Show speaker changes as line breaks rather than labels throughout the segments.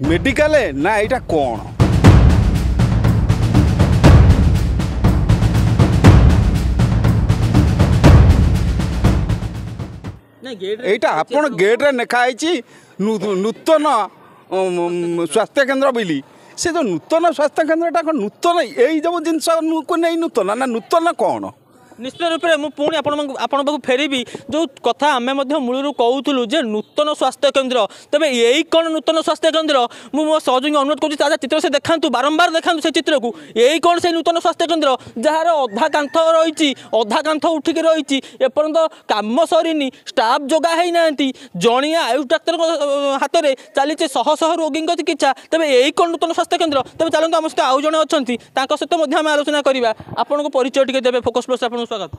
Medical ना यहाँ कौन यहाँ आपण गेट्रे लेखाई नूतन स्वास्थ्य केन्द्र बोली से जो नूतन स्वास्थ्य केन्द्र नूतन यही जो जिनस को नहीं नूतन ना नूतन कौन
निश्चित रूप से मुझे आपण फेरबी जो कथा आम मूलर कहूलु जे नूतन स्वास्थ्य केन्द्र तेज यही कौन नूतन स्वास्थ्य केन्द्र मुझे मो सहयोगी अनुरोध करुँच चित्र से देखा बारंबार देखा से चित्र को यही कौन से नूतन स्वास्थ्य केन्द्र जार अधा कांथ रही अधा कांथ उठिक रही एपर्यंत कम सरीनी स्टाफ जोगा है ना जड़िया आयुष डाक्तर हाथ में चली शह शह रोगी चिकित्सा तेज यही कौन नूतन स्वास्थ्य केन्द्र तेज चलते आम सहित आउ जड़े अच्छा सहित आम आलोचना करवा आपन को परिचय टी देवे फोकस प्लस आप स्वागत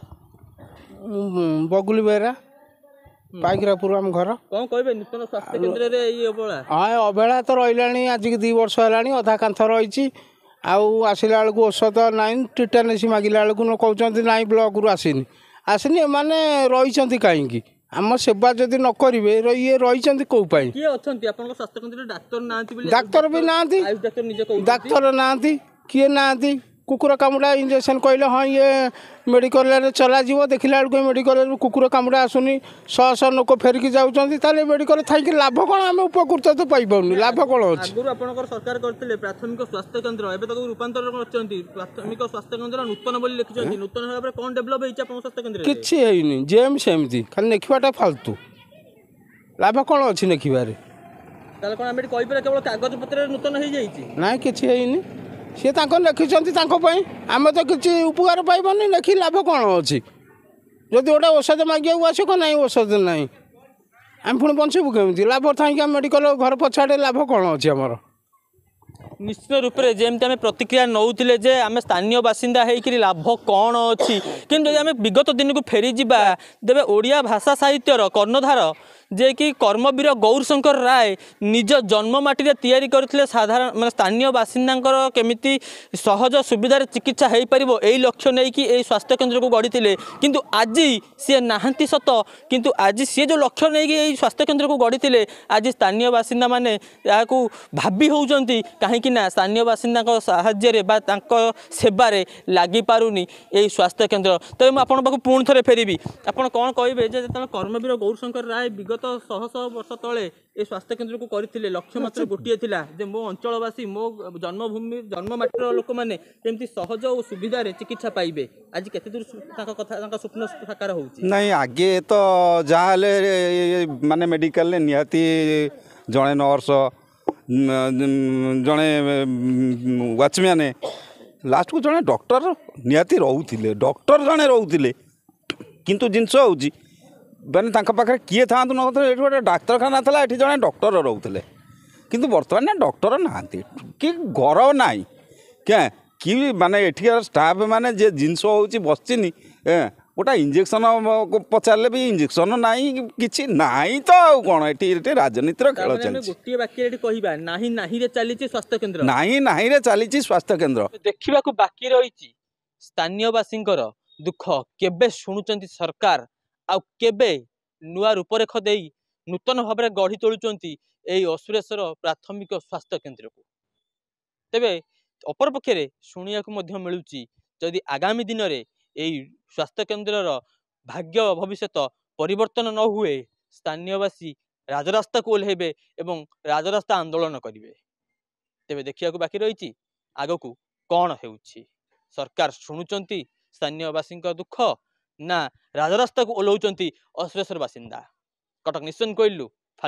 बगुली बेहरा पाइकरापुर आम घर
कौन कहे नूतन स्वास्थ्य केन्द्र अवहेला
हाँ अवहेला तो रही आज 2 वर्ष है अधा कांथ रही आसला बेलू औषध ना टिटानेस मागिला बेलू कहते ना ब्लक रू आसनी आसनी माने रही कहीं आम सेवा जदि न करेंगे ये रही कौपाई डाक्तर भी ना डाक्तर ना किए ना कुकुर कामुड़ा इंजेक्शन कहले हाँ ये मेडिकल चला जीव देखला बेलू मेडिकल कुकुर कामुड़ा आसुनी 100 लोक फेरिकी जाऊँगी मेडिकल थी लाभ कौन आम उपकृत तो पाइबनी लाभ कौन अच्छे
सरकार करते प्राथमिक स्वास्थ्य केन्द्र एवं रूपांतर प्राथमिक स्वास्थ्य केन्द्र नूतन बोली लिखिं नूतन भाव में कौन डेभलप होती स्वास्थ्य केन्द्र
किसी है जेम सेमती खाली देखवाटा फालतू लाभ कौन अच्छी देखिबारे
केवल कागज पत्र नूतन हो
ना किसी है सी लिखिं आम तो किसी उपकार पाइबनी लिखी लाभ कौन अच्छी जदि गोटे औषध मागे आस ना औषध ना आम पुणी बचबू केमी लाभ थी मेडिकल घर पछाड़े लाभ कौन अच्छी आमर
निश्चित रूप से जमी आम प्रतिक्रिया नौले जे आम स्थानीय बासिंदा होकर लाभ कौन अच्छी कि आम विगत दिन को फेरी जा तेरे ओडिया भाषा साहित्यर कर्णधार जे कि कर्मवीर गौरशंकर राय निज जन्ममाटी तैयारी करथिले साधारण माने स्थानीय बासिंदा केमिति सहज सुविधार चिकित्सा हो पार यही लक्ष्य नहीं कि यही स्वास्थ्य केन्द्र को गढ़ी किंतु आज सी नहांती सत किंतु आज सी जो लक्ष्य नहीं कि यही स्वास्थ्य केन्द्र को गढ़ी आज स्थानीय बासिंदा माने या भावी होउचंती कहीं ना स्थानीय बासिंदा साहाय्य सेवारे लगी पारुनी यही स्वास्थ्य केन्द्र तेज मुझे आपको पुणी थे फेरबी आप कौन कहे जो कर्मवीर गौरशंकर राय विगत 100 वर्ष तले ये स्वास्थ्य केन्द्र को करथिले लक्ष्य मात्र गोटे थिला जे मो अंचलवासी मो जन्मभूमि जन्ममाटीर लोक मैंने केमती सहज और सुविधा चिकित्सा पाइबे आज केते दूर कथा स्वप्न साकार होउची
नहीं आगे तो जहाँ माने मेडिकल निहाती जड़े नर्स जड़े वाचमैन लास्ट को जड़े डॉक्टर निहाती रोते डॉक्टर जड़े रोते किंतु जिनस होची मैंने पाखे किए था ये गोटे डाक्तखाना था ये जड़े डॉक्टर रोते किंतु बर्तमान ना डॉक्टर ना कि घर ना क्या कि माने एठिकार स्टाफ माने जे जिनस होची बसचिनी गोटा इंजेक्शन पचारे भी इंजेक्शन ना कि नाई तो कौन ये राजनीतिर खेल
गोटे वाक्य कहवा नाही नाही रे चली स्वास्थ्य केन्द्र
नाही नाही रे चली स्वास्थ्य केन्द्र
देखा बाकी रही स्थानीयवासी दुख केबे शुणुचंती सरकार आउ केबे नुआ रूपरेख दे नूतन भाव में गढ़ी तोलुचंती यही असुरेश्वर प्राथमिक स्वास्थ्य केन्द्र को तेबे अपर पक्षे शुणिया मिलूँ जदि आगामी दिन में यही स्वास्थ्य केन्द्र भाग्य भविष्य परिवर्तन न हुए स्थानीयवासी राजरास्ता को ओह्लैबे एवं राजरास्ता आंदोलन करेंगे तेबे देखा बाकी रही आग को कौन हो सरकार शुणुचंती स्थानीयवासी दुख ना राजरास्ता को ओह्लौचंती असुरेश्वर बासिंदा कटक निश्चन कोइलु।